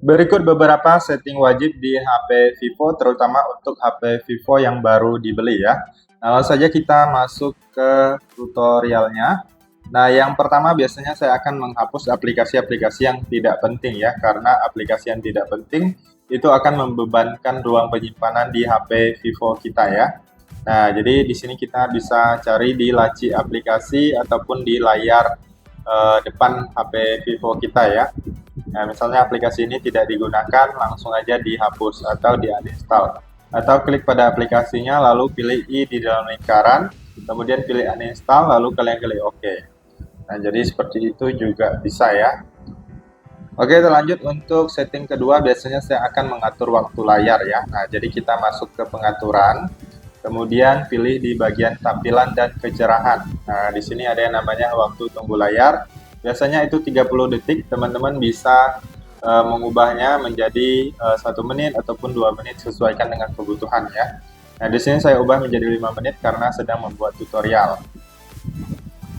Berikut beberapa setting wajib di HP Vivo, terutama untuk HP Vivo yang baru dibeli ya. Nah, langsung saja kita masuk ke tutorialnya. Nah, yang pertama biasanya saya akan menghapus aplikasi-aplikasi yang tidak penting ya, karena aplikasi yang tidak penting itu akan membebankan ruang penyimpanan di HP Vivo kita ya. Nah, jadi di sini kita bisa cari di laci aplikasi ataupun di layar depan HP Vivo kita ya. Nah, misalnya aplikasi ini tidak digunakan, langsung aja dihapus atau di-uninstall. Atau klik pada aplikasinya, lalu pilih I di dalam lingkaran, kemudian pilih uninstall, lalu kalian klik OK. Nah, jadi seperti itu juga bisa ya. Oke, lanjut untuk setting kedua, biasanya saya akan mengatur waktu layar ya. Nah, jadi kita masuk ke pengaturan, kemudian pilih di bagian tampilan dan kecerahan. Nah, di sini ada yang namanya waktu tunggu layar. Biasanya itu 30 detik, teman-teman bisa mengubahnya menjadi 1 menit ataupun 2 menit sesuaikan dengan kebutuhan ya. Nah, di sini saya ubah menjadi 5 menit karena sedang membuat tutorial.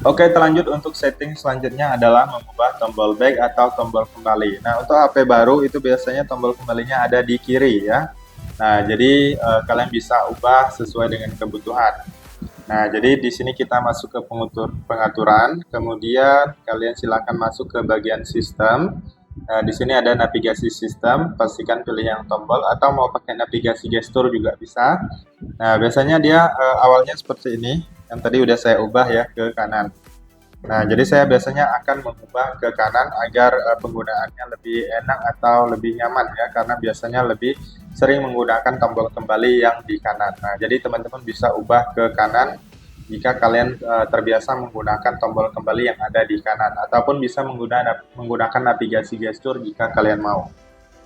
Oke, lanjut untuk setting selanjutnya adalah mengubah tombol back atau tombol kembali. Nah, untuk HP baru itu biasanya tombol kembalinya ada di kiri ya. Nah, jadi kalian bisa ubah sesuai dengan kebutuhan. Nah, jadi di sini kita masuk ke pengaturan, kemudian kalian silakan masuk ke bagian sistem. Nah, di sini ada navigasi sistem, pastikan pilih yang tombol atau mau pakai navigasi gestur juga bisa. Nah, biasanya dia awalnya seperti ini, yang tadi udah saya ubah ya ke kanan. Nah, jadi saya biasanya akan mengubah ke kanan agar penggunaannya lebih enak atau lebih nyaman ya, karena biasanya lebih sering menggunakan tombol kembali yang di kanan. Nah, jadi teman-teman bisa ubah ke kanan jika kalian terbiasa menggunakan tombol kembali yang ada di kanan, ataupun bisa menggunakan navigasi gestur jika kalian mau.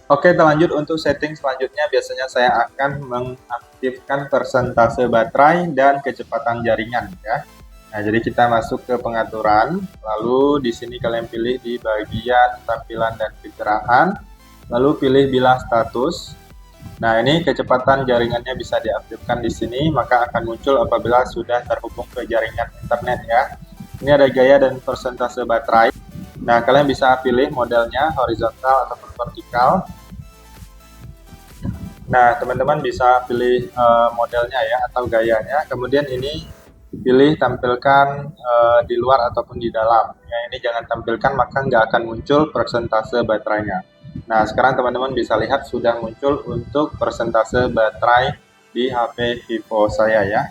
Oke, lanjut untuk setting selanjutnya, biasanya saya akan mengaktifkan persentase baterai dan kecepatan jaringan ya. Nah, jadi kita masuk ke pengaturan, lalu di sini kalian pilih di bagian tampilan dan kecerahan, lalu pilih bilah status. Nah, ini kecepatan jaringannya bisa diaktifkan di sini, maka akan muncul apabila sudah terhubung ke jaringan internet ya. Ini ada gaya dan persentase baterai. Nah, kalian bisa pilih modelnya horizontal ataupun vertikal. Nah, teman-teman bisa pilih modelnya ya atau gayanya. Kemudian ini pilih tampilkan di luar ataupun di dalam. Ya, ini jangan tampilkan, maka nggak akan muncul persentase baterainya. Nah, sekarang teman-teman bisa lihat sudah muncul untuk persentase baterai di HP Vivo saya ya.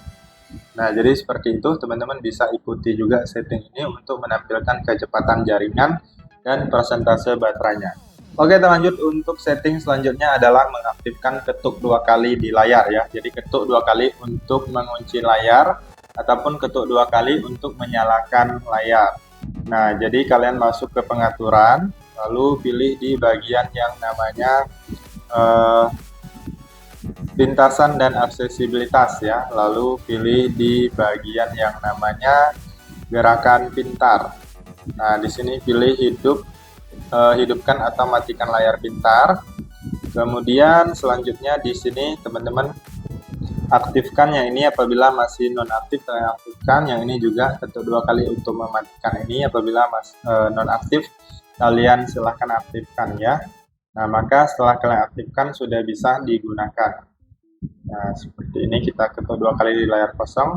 Nah, jadi seperti itu, teman-teman bisa ikuti juga setting ini untuk menampilkan kecepatan jaringan dan persentase baterainya. Oke, lanjut untuk setting selanjutnya adalah mengaktifkan ketuk 2 kali di layar ya. Jadi ketuk 2 kali untuk mengunci layar ataupun ketuk 2 kali untuk menyalakan layar. Nah, jadi kalian masuk ke pengaturan, lalu pilih di bagian yang namanya lintasan dan aksesibilitas ya. Lalu pilih di bagian yang namanya gerakan pintar. Nah, di sini pilih hidupkan atau matikan layar pintar. Kemudian selanjutnya di sini teman-teman aktifkan yang ini apabila masih nonaktif, kalian aktifkan. Yang ini juga ketuk 2 kali untuk mematikan ini apabila masih nonaktif, kalian silahkan aktifkan ya. Nah, maka setelah kalian aktifkan sudah bisa digunakan. Nah, seperti ini kita ketuk 2 kali di layar kosong.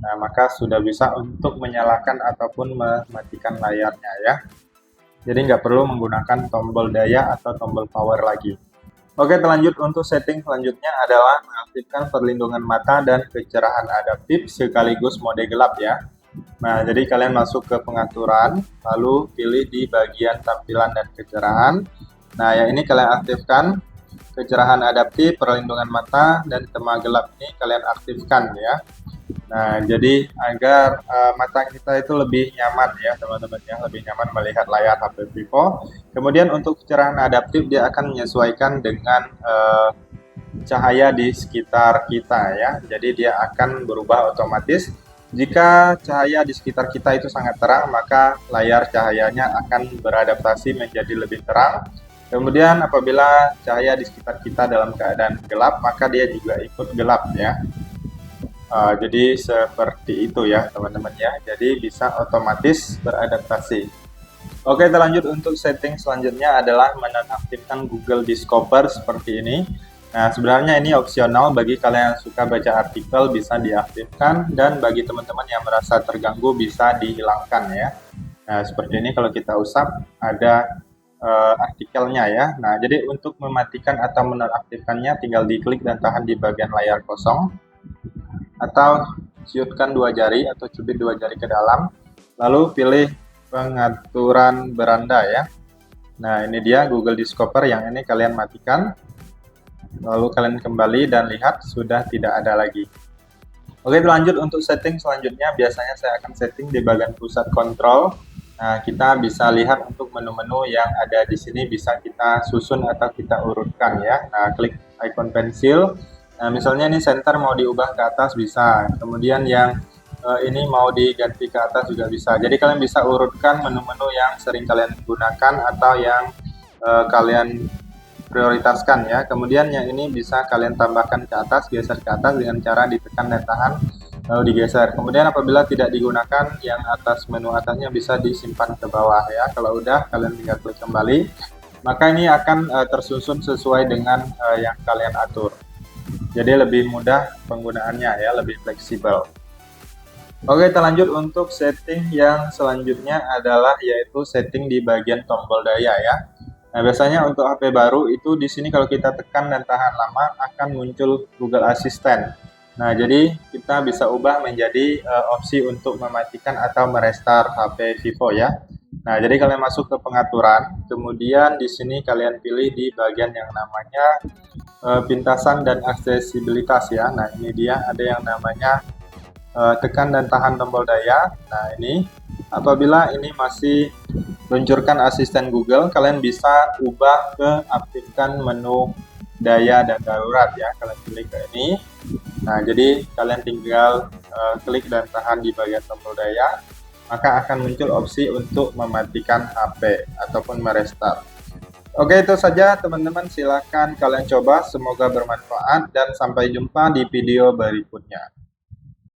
Nah, maka sudah bisa untuk menyalakan ataupun mematikan layarnya ya. Jadi nggak perlu menggunakan tombol daya atau tombol power lagi. Oke, lanjut untuk setting selanjutnya adalah mengaktifkan perlindungan mata dan kecerahan adaptif sekaligus mode gelap ya. Nah, jadi kalian masuk ke pengaturan, lalu pilih di bagian tampilan dan kecerahan. Nah, yang ini kalian aktifkan kecerahan adaptif, perlindungan mata, dan tema gelap ini kalian aktifkan ya. Nah, jadi agar mata kita itu lebih nyaman ya teman-teman ya, lebih nyaman melihat layar HP Vivo. Kemudian untuk kecerahan adaptif dia akan menyesuaikan dengan cahaya di sekitar kita ya. Jadi dia akan berubah otomatis. Jika cahaya di sekitar kita itu sangat terang, maka layar cahayanya akan beradaptasi menjadi lebih terang. Kemudian apabila cahaya di sekitar kita dalam keadaan gelap, maka dia juga ikut gelap ya. Jadi seperti itu ya teman-teman ya. Jadi bisa otomatis beradaptasi. Oke, terlanjut untuk setting selanjutnya adalah menonaktifkan Google Discover seperti ini. Nah, sebenarnya ini opsional bagi kalian yang suka baca artikel bisa diaktifkan dan bagi teman-teman yang merasa terganggu bisa dihilangkan ya. Nah, seperti ini kalau kita usap ada artikelnya ya. Nah, jadi untuk mematikan atau menonaktifkannya tinggal diklik dan tahan di bagian layar kosong atau ciutkan dua jari atau cubit dua jari ke dalam, lalu pilih pengaturan beranda ya. Nah, ini dia Google Discover yang ini kalian matikan. Lalu kalian kembali dan lihat sudah tidak ada lagi. Oke, lanjut untuk setting selanjutnya. Biasanya saya akan setting di bagian pusat kontrol. Nah, kita bisa lihat untuk menu-menu yang ada di sini bisa kita susun atau kita urutkan ya. Nah, klik icon pensil. Nah, misalnya ini center mau diubah ke atas bisa. Kemudian yang ini mau diganti ke atas juga bisa. Jadi kalian bisa urutkan menu-menu yang sering kalian gunakan atau yang kalian prioritaskan ya. Kemudian yang ini bisa kalian tambahkan ke atas, geser ke atas dengan cara ditekan dan tahan lalu digeser. Kemudian apabila tidak digunakan, yang atas menu atasnya bisa disimpan ke bawah ya. Kalau udah kalian tinggal klik kembali, maka ini akan tersusun sesuai dengan yang kalian atur. Jadi lebih mudah penggunaannya ya, lebih fleksibel. Oke, kita lanjut untuk setting yang selanjutnya adalah yaitu setting di bagian tombol daya ya. Nah, biasanya untuk HP baru itu di sini kalau kita tekan dan tahan lama akan muncul Google Assistant. Nah, jadi kita bisa ubah menjadi opsi untuk mematikan atau merestart HP Vivo ya. Nah, jadi kalian masuk ke pengaturan, kemudian di sini kalian pilih di bagian yang namanya pintasan dan aksesibilitas ya. Nah, ini dia ada yang namanya tekan dan tahan tombol daya. Nah, ini apabila ini masih luncurkan asisten Google, kalian bisa ubah ke aktifkan menu daya dan darurat ya. Kalian pilih ke ini. Nah, jadi kalian tinggal klik dan tahan di bagian tombol daya, maka akan muncul opsi untuk mematikan HP ataupun merestart. Oke, itu saja teman-teman, silakan kalian coba, semoga bermanfaat dan sampai jumpa di video berikutnya.